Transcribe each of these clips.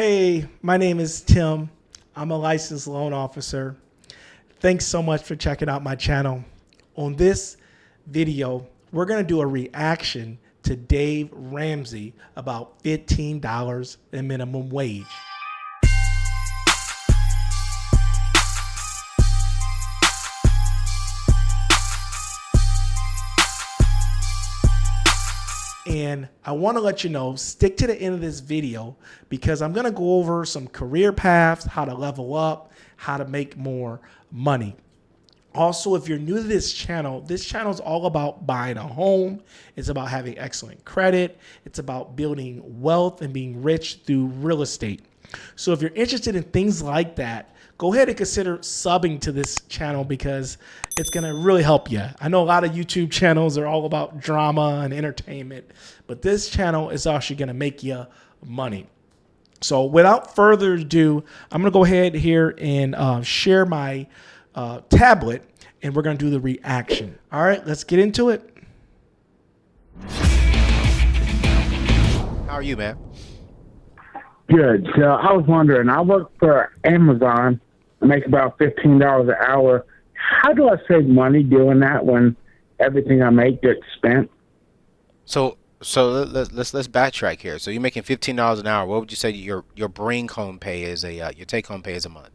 Hey, my name is Tim. I'm a licensed loan officer. Thanks so much for checking out my channel. On this video, we're going to do a reaction to Dave Ramsey about $15 in minimum wage. And I want to let you know, stick to the end of this video because I'm going to go over some career paths, how to level up, how to make more money. Also, if you're new to this channel is all about buying a home. It's about having excellent credit. It's about building wealth and being rich through real estate. So if you're interested in things like that, go ahead and consider subbing to this channel because it's going to really help you. I know a lot of YouTube channels are all about drama and entertainment, but this channel is actually going to make you money. So without further ado, I'm going to go ahead here and share my tablet, and we're going to do the reaction. All right, let's get into it. How are you, man? Good. So I was wondering, I work for Amazon. I make about $15 an hour. How do I save money doing that when everything I make gets spent? So let's backtrack here. So you're making $15 an hour. What would you say your bring home pay is your take home pay is a month?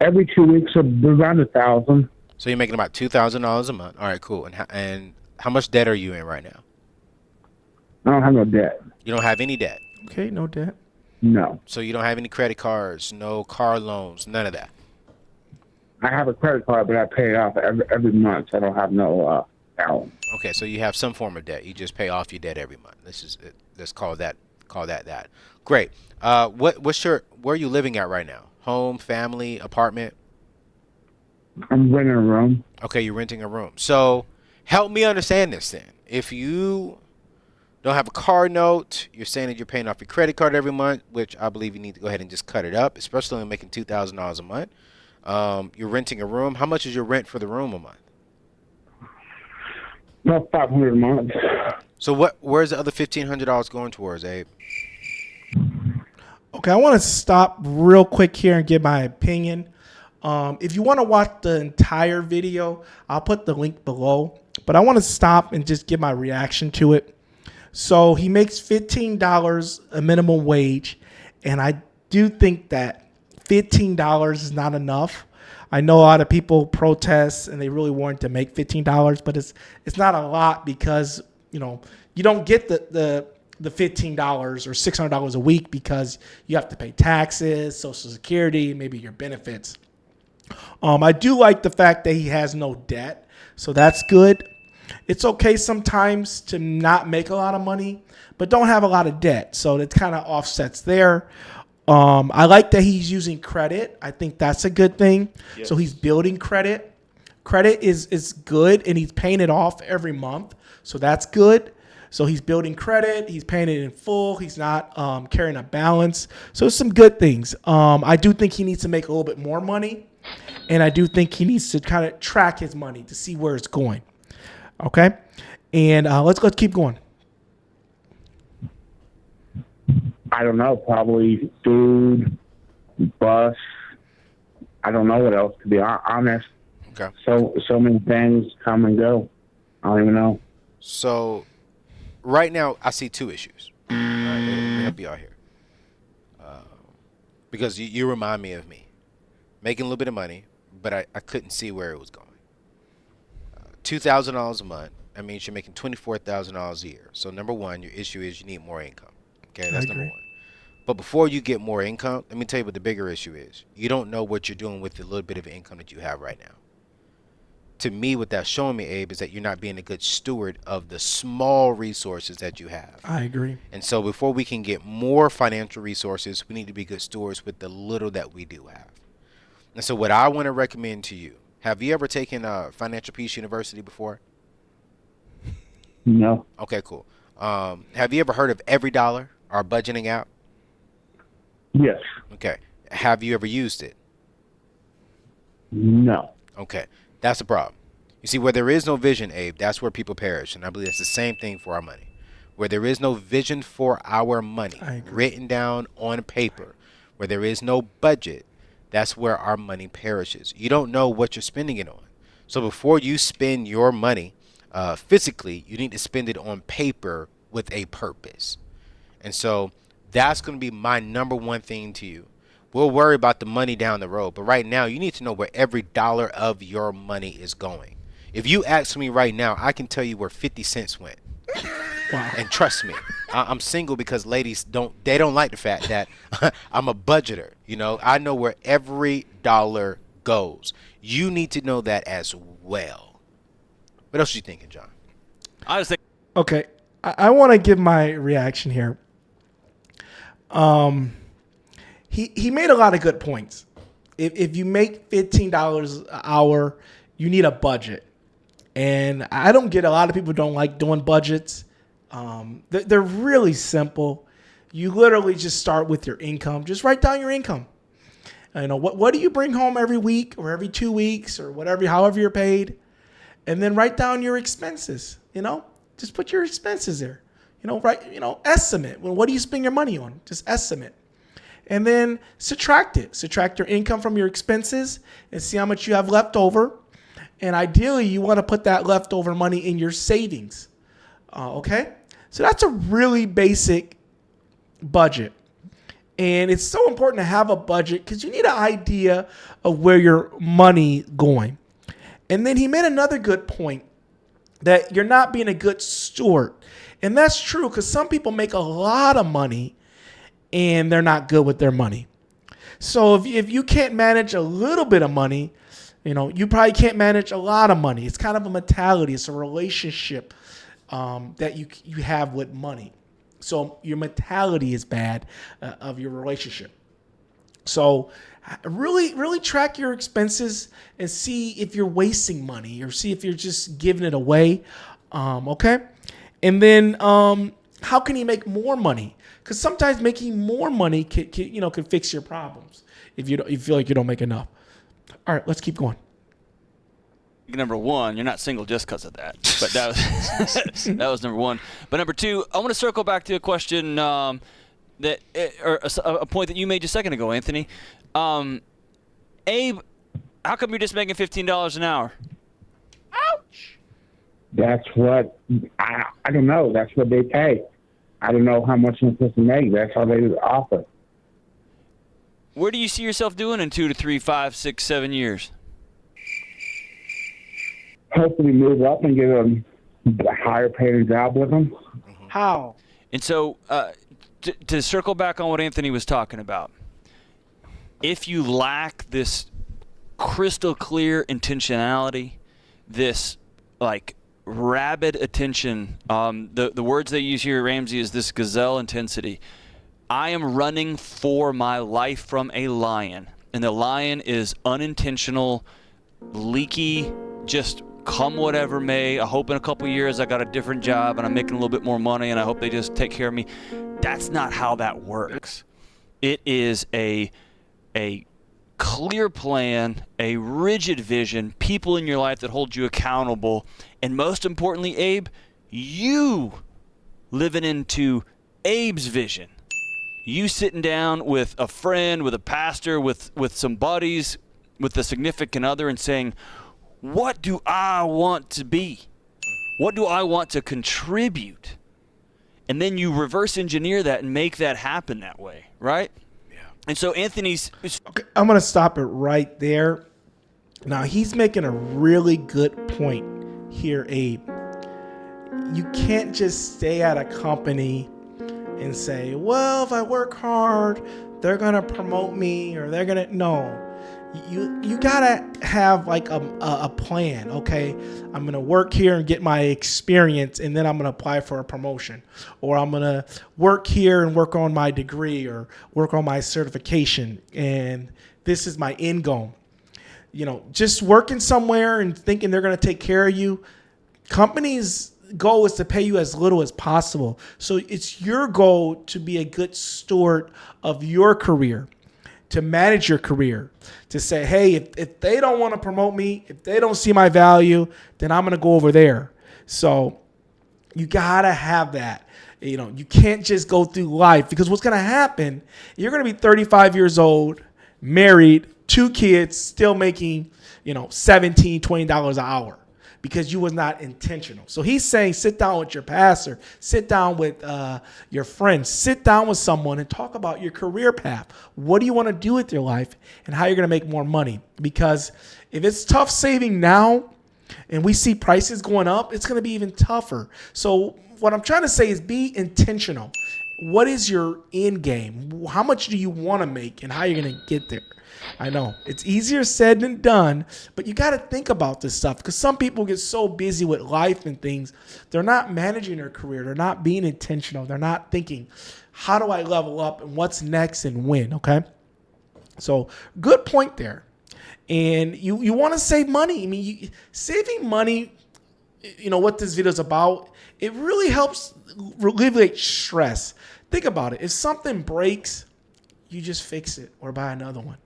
Every 2 weeks, around 1,000. So you're making about $2,000 a month. All right, cool. And how much debt are you in right now? I don't have no debt. You don't have any debt. Okay, no debt. No. So you don't have any credit cards, no car loans, none of that. I have a credit card, but I pay it off every month. So I don't have no balance. Okay, so you have some form of debt. You just pay off your debt every month. Let's call that that. Great. Where are you living at right now? Home, family, apartment? I'm renting a room. Okay, you're renting a room. So help me understand this then. If you don't have a car note, you're saying that you're paying off your credit card every month, which I believe you need to go ahead and just cut it up, especially when making $2,000 a month. You're renting a room. How much is your rent for the room a month? About $500 a month. So where's the other $1,500 going towards, Abe? Okay, I want to stop real quick here and give my opinion. If you want to watch the entire video, I'll put the link below. But I want to stop and just give my reaction to it. So he makes $15 a minimum wage, and I do think that $15 is not enough. I know a lot of people protest and they really want to make $15, but it's not a lot because you don't get the $15 or $600 a week because you have to pay taxes, Social Security, maybe your benefits. I do like the fact that he has no debt, so that's good. It's okay sometimes to not make a lot of money, but don't have a lot of debt, so that kind of offsets there. I like that he's using credit. I think that's a good thing. Yes. So he's building credit. Credit is good, and he's paying it off every month, so that's good. So he's building credit. He's paying it in full. He's not carrying a balance. So some good things. I do think he needs to make a little bit more money, and I do think he needs to kind of track his money to see where it's going. Okay, and let's keep going. I don't know. Probably food, bus. I don't know what else, to be honest. Okay. So many things come and go. I don't even know. So right now, I see two issues. All right, let me help you out here. Because you remind me of me. Making a little bit of money, but I couldn't see where it was going. $2,000 a month. That means you're making $24,000 a year. So number one, your issue is you need more income. Okay, that's number one. But before you get more income, let me tell you what the bigger issue is. You don't know what you're doing with the little bit of income that you have right now. To me, what that's showing me, Abe, is that you're not being a good steward of the small resources that you have. I agree. And so before we can get more financial resources, we need to be good stewards with the little that we do have. And so what I want to recommend to you, have you ever taken Financial Peace University before? No. Okay, cool. Have you ever heard of Every Dollar, our budgeting app? Yes. Okay. Have you ever used it? No. Okay. That's the problem. You see, where there is no vision, Abe, that's where people perish. And I believe it's the same thing for our money. Where there is no vision for our money I agree. written down on paper, where there is no budget, that's where our money perishes. You don't know what you're spending it on. So before you spend your money physically, you need to spend it on paper with a purpose. And so that's going to be my number one thing to you. We'll worry about the money down the road, but right now you need to know where every dollar of your money is going. If you ask me right now, I can tell you where 50 cents went. Wow. And trust me, I'm single because ladies don't like the fact that I'm a budgeter. You know, I know where every dollar goes. You need to know that as well. What else are you thinking, John? I was thinking, Okay, I want to give my reaction here. He made a lot of good points. If you make $15 an hour, you need a budget. And I don't get, a lot of people don't like doing budgets. They're really simple. You literally just start with your income. Just write down your income. You know, what do you bring home every week or every 2 weeks or whatever, however you're paid, and then write down your expenses. You know, just put your expenses there. You know, estimate. Well, what do you spend your money on? Just estimate. And then subtract it. Subtract your income from your expenses and see how much you have left over. And ideally, you want to put that leftover money in your savings. Okay? So that's a really basic budget. And it's so important to have a budget because you need an idea of where your money going. And then he made another good point that you're not being a good steward. And that's true because some people make a lot of money and they're not good with their money. So if you can't manage a little bit of money, you know, you probably can't manage a lot of money. It's kind of a mentality. It's a relationship that you have with money. So your mentality is bad of your relationship. So really track your expenses and see if you're wasting money or see if you're just giving it away. Okay. And then how can you make more money? Because sometimes making more money can fix your problems if you feel like you don't make enough. All right, let's keep going. number one, you're not single just because of that. But that was that was number one. But number two, I want to circle back to a question a point that you made just a second ago, Anthony. Abe, how come you're just making $15 an hour? Ouch. That's what I don't know. That's what they pay. I don't know how much I'm supposed to make. That's how they offer. Where do you see yourself doing in 2 to 3, 5, 6, 7 years? Hopefully move up and get a higher paying job with them. How? And so to circle back on what Anthony was talking about, if you lack this crystal clear intentionality, this like rabid attention, the words they use here at Ramsey is this gazelle intensity. I am running for my life from a lion, and the lion is unintentional, leaky, just come whatever may. I hope in a couple years I got a different job and I'm making a little bit more money and I hope they just take care of me. That's not how that works. It is a clear plan, a rigid vision, people in your life that hold you accountable, and most importantly, Abe, you living into Abe's vision. You sitting down with a friend, with a pastor, with some buddies, with a significant other and saying, what do I want to be? What do I want to contribute? And then you reverse engineer that and make that happen that way, right? Yeah. And so Anthony's... Okay, I'm going to stop it right there. Now, he's making a really good point here, Abe. You can't just stay at a company and say, well, if I work hard, they're going to promote me or they're going to... No. You gotta have like a plan. Okay, I'm gonna work here and get my experience, and then I'm gonna apply for a promotion, or I'm gonna work here and work on my degree or work on my certification, and this is my end goal. You know, just working somewhere and thinking they're gonna take care of you. Companies' goal is to pay you as little as possible, so it's your goal to be a good steward of your career, to manage your career, to say, hey, if they don't want to promote me, if they don't see my value, then I'm going to go over there. So You gotta have that. You know, you can't just go through life, because what's gonna happen, you're gonna be 35 years old, married, 2 kids, still making, $17, $20 an hour, because you was not intentional. So he's saying, sit down with your pastor, sit down with your friends, sit down with someone and talk about your career path. What do you want to do with your life and how you're going to make more money? Because if it's tough saving now and we see prices going up, it's going to be even tougher. So what I'm trying to say is be intentional. What is your end game? How much do you want to make and how you're going to get there? I know it's easier said than done, but you got to think about this stuff, because some people get so busy with life and things, they're not managing their career. They're not being intentional. They're not thinking, how do I level up and what's next and when? Okay. So good point there. And you want to save money. I mean, saving money, what this video is about, it really helps alleviate stress. Think about it. If something breaks, you just fix it or buy another one.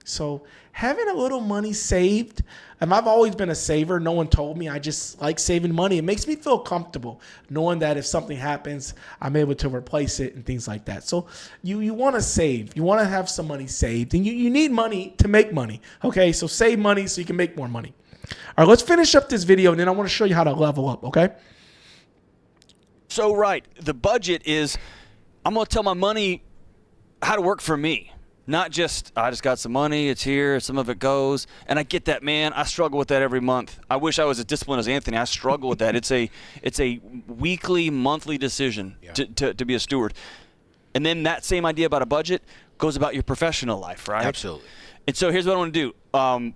So having a little money saved, and I've always been a saver. No one told me. I just like saving money. It makes me feel comfortable knowing that if something happens, I'm able to replace it and things like that. So you want to save. You want to have some money saved, and you need money to make money. Okay, so save money so you can make more money. All right, let's finish up this video, and then I want to show you how to level up, okay? So, right, the budget is, I'm going to tell my money how to work for me. Not just, I just got some money, it's here, some of it goes. And I get that, man. I struggle with that every month. I wish I was as disciplined as Anthony. I struggle with that. It's a weekly, monthly decision to be a steward. And then that same idea about a budget goes about your professional life, right? Absolutely. And so here's what I want to do.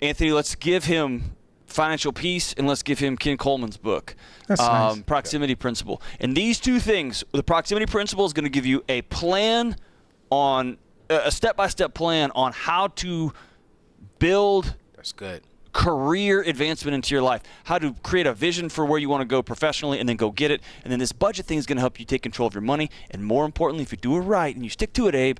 Anthony, let's give him Financial Peace, and let's give him Ken Coleman's book, That's nice. Proximity Principle. And these two things, the Proximity Principle is going to give you a plan on a step-by-step plan on how to build That's good. career advancement into your life, how to create a vision for where you want to go professionally and then go get it. And then this budget thing is going to help you take control of your money. And more importantly, if you do it right and you stick to it, Abe,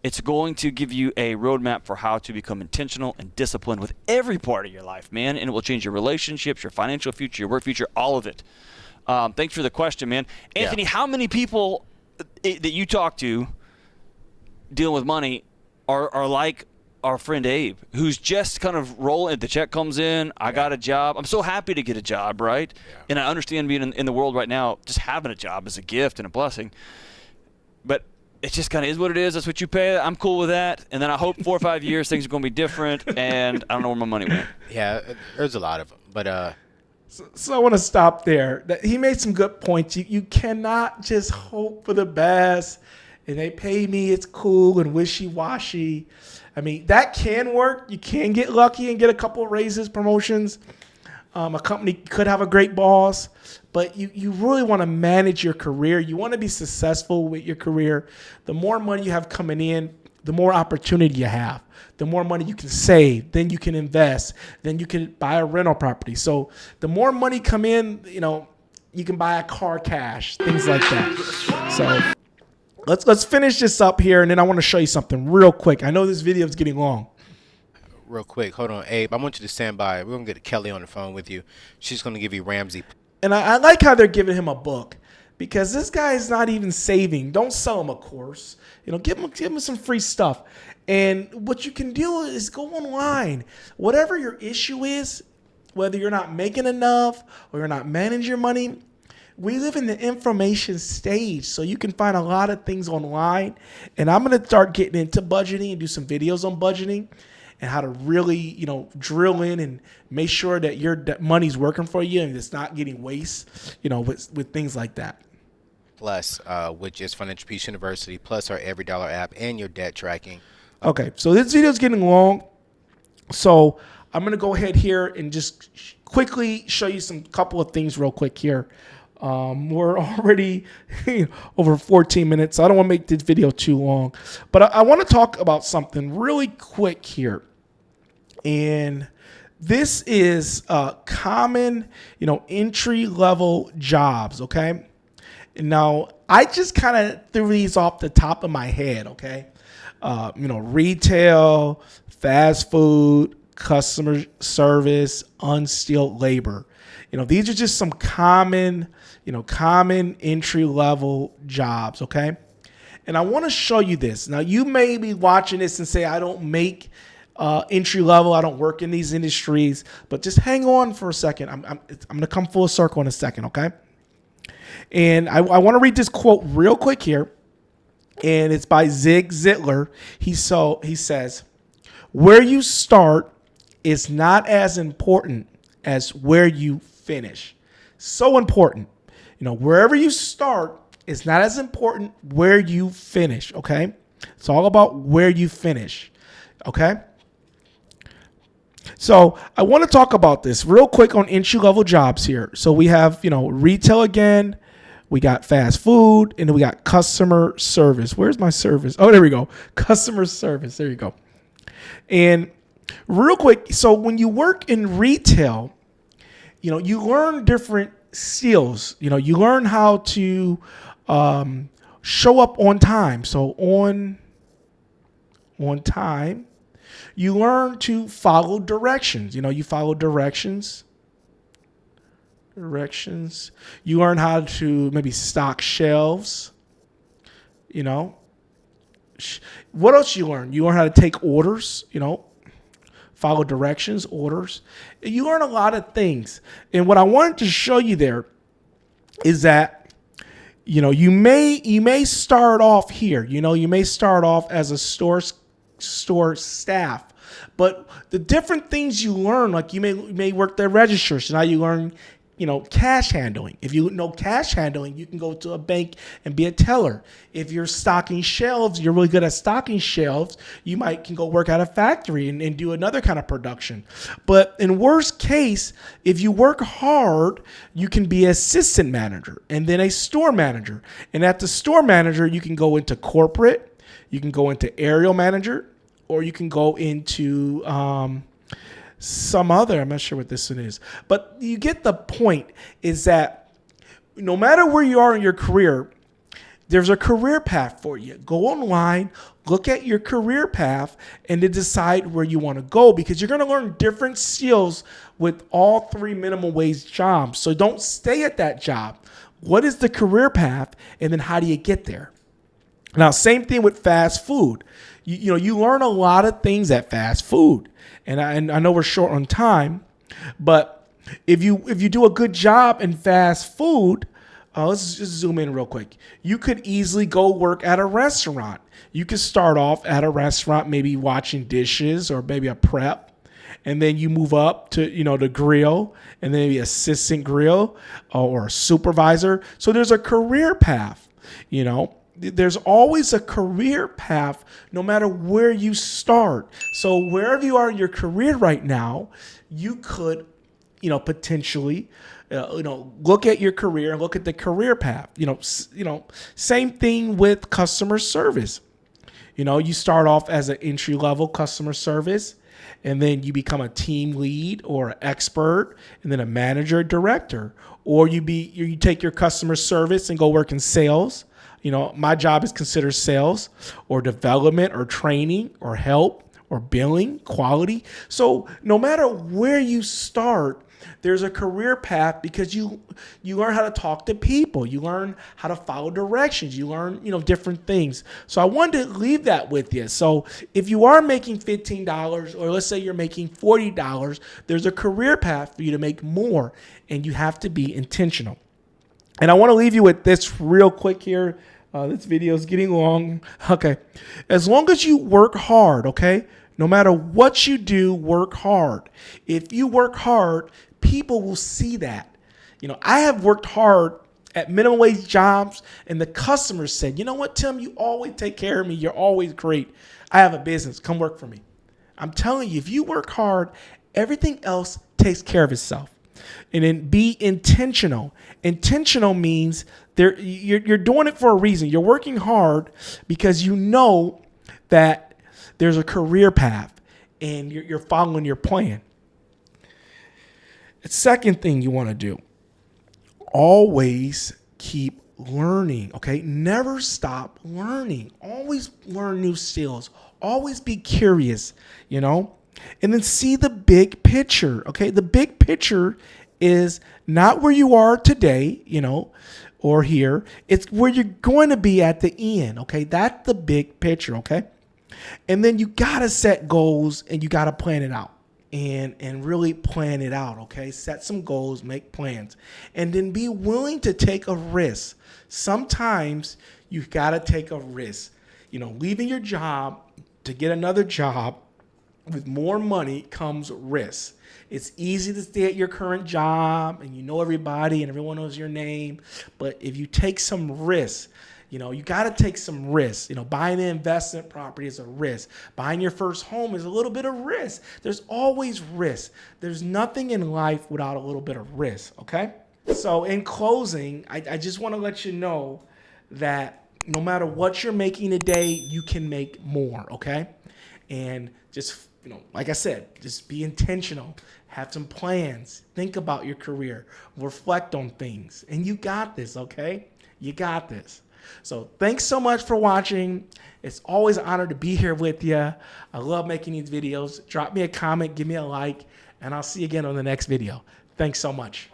it's going to give you a roadmap for how to become intentional and disciplined with every part of your life, man. And it will change your relationships, your financial future, your work future, all of it. Thanks for the question, man. Anthony, how many people that you talk to dealing with money are like our friend Abe, who's just kind of rolling, the check comes in, I got a job. I'm so happy to get a job, right? Yeah. And I understand being in the world right now, just having a job is a gift and a blessing. But it just kind of is what it is. That's what you pay. I'm cool with that. And then I hope 4 or 5 years things are going to be different, and I don't know where my money went. Yeah, there's a lot of them. But So I want to stop there. He made some good points. You cannot just hope for the best. And they pay me, it's cool and wishy-washy. I mean, that can work. You can get lucky and get a couple of raises, promotions. A company could have a great boss. But you really want to manage your career. You want to be successful with your career. The more money you have coming in, the more opportunity you have. The more money you can save, then you can invest. Then you can buy a rental property. So the more money come in, you can buy a car cash, things like that. So Let's finish this up here, and then I want to show you something real quick. I know this video is getting long. Real quick, hold on, Abe. I want you to stand by. We're going to get Kelly on the phone with you. She's going to give you Ramsey. And I like how they're giving him a book, because this guy is not even saving. Don't sell him a course. Give him some free stuff. And what you can do is go online. Whatever your issue is, whether you're not making enough or you're not managing your money, we live in the information stage, so you can find a lot of things online. And I'm going to start getting into budgeting and do some videos on budgeting and how to really, drill in and make sure that your money's working for you and it's not getting waste, with things like that. Plus, which is Financial Peace University, plus our Every Dollar app and your debt tracking. Okay, so this video is getting long. So I'm going to go ahead here and just quickly show you some couple of things real quick here. We're already over 14 minutes. So I don't want to make this video too long, but I want to talk about something really quick here. And this is common, entry level jobs. Okay. Now I just kind of threw these off the top of my head. Okay. Retail, fast food, customer service, unskilled labor. These are just some common, common entry level jobs. Okay. And I want to show you this. Now, you may be watching this and say, I don't make entry level. I don't work in these industries. But just hang on for a second. I'm going to come full circle in a second, okay? And I want to read this quote real quick here. And it's by Zig Ziglar. He says, where you start is not as important as where you finish. So important. Wherever you start, it's not as important where you finish, okay? It's all about where you finish, okay? So I want to talk about this real quick on entry-level jobs here. So we have, retail again. We got fast food, and then we got customer service. Where's my service? Oh, there we go. Customer service. There you go. And real quick, so when you work in retail, you learn different skills. You learn how to show up on time. So on time, you learn to follow directions. You follow directions. You learn how to maybe stock shelves. What else you learn? You learn how to take orders. Follow directions, orders. You learn a lot of things. And what I wanted to show you there is that, you may start off here. You may start off as a store staff. But the different things you learn, like you may work the register. So now you learn, cash handling. If you know cash handling, you can go to a bank and be a teller. If you're stocking shelves, you're really good at stocking shelves, you can go work at a factory and do another kind of production. But in worst case, if you work hard, you can be an assistant manager and then a store manager. And at the store manager, you can go into corporate, you can go into aerial manager, or you can go into some other, I'm not sure what this one is. But you get the point, is that no matter where you are in your career, there's a career path for you. Go online, look at your career path, and then decide where you want to go, because you're going to learn different skills with all 3 minimum wage jobs. So don't stay at that job. What is the career path, and then how do you get there? Now, same thing with fast food. You learn a lot of things at fast food. And I know we're short on time, but if you do a good job in fast food, let's just zoom in real quick. You could easily go work at a restaurant. You could start off at a restaurant, maybe washing dishes or maybe a prep, and then you move up to the grill, and then maybe assistant grill or a supervisor. So there's a career path. There's always a career path no matter where you start. So wherever you are in your career right now, you could, potentially, look at your career and look at the career path. Same thing with customer service. You start off as an entry level customer service, and then you become a team lead or an expert, and then a manager, director, or you take your customer service and go work in sales. My job is considered sales or development or training or help or billing, quality. So no matter where you start, there's a career path, because you learn how to talk to people. You learn how to follow directions. You learn, different things. So I wanted to leave that with you. So if you are making $15, or let's say you're making $40, there's a career path for you to make more, and you have to be intentional. And I want to leave you with this real quick here. This video is getting long. Okay. As long as you work hard, okay? No matter what you do, work hard. If you work hard, people will see that. I have worked hard at minimum wage jobs, and the customers said, you know what, Tim, you always take care of me. You're always great. I have a business. Come work for me. I'm telling you, if you work hard, everything else takes care of itself. And then be intentional. Intentional means you're doing it for a reason. You're working hard because you know that there's a career path and you're following your plan. The second thing you want to do, always keep learning, okay? Never stop learning. Always learn new skills. Always be curious, And then see the big picture, okay? The big picture is not where you are today, you know, or here. It's where you're going to be at the end, okay? That's the big picture, okay? And then you got to set goals and you got to plan it out. And really plan it out, okay? Set some goals, make plans, and then be willing to take a risk. Sometimes you got to take a risk. You know, leaving your job to get another job with more money comes risk. It's easy to stay at your current job and you know everybody and everyone knows your name, but if you take some risks, you know, you got to take some risks. You know, buying an investment property is a risk. Buying your first home is a little bit of risk. There's always risk. There's nothing in life without a little bit of risk, okay? So in closing, I just want to let you know that no matter what you're making today, you can make more, okay? And just, you know, like I said, just be intentional. Have some plans. Think about your career. Reflect on things. And you got this, okay? You got this. So thanks so much for watching. It's always an honor to be here with you. I love making these videos. Drop me a comment, give me a like, and I'll see you again on the next video. Thanks so much.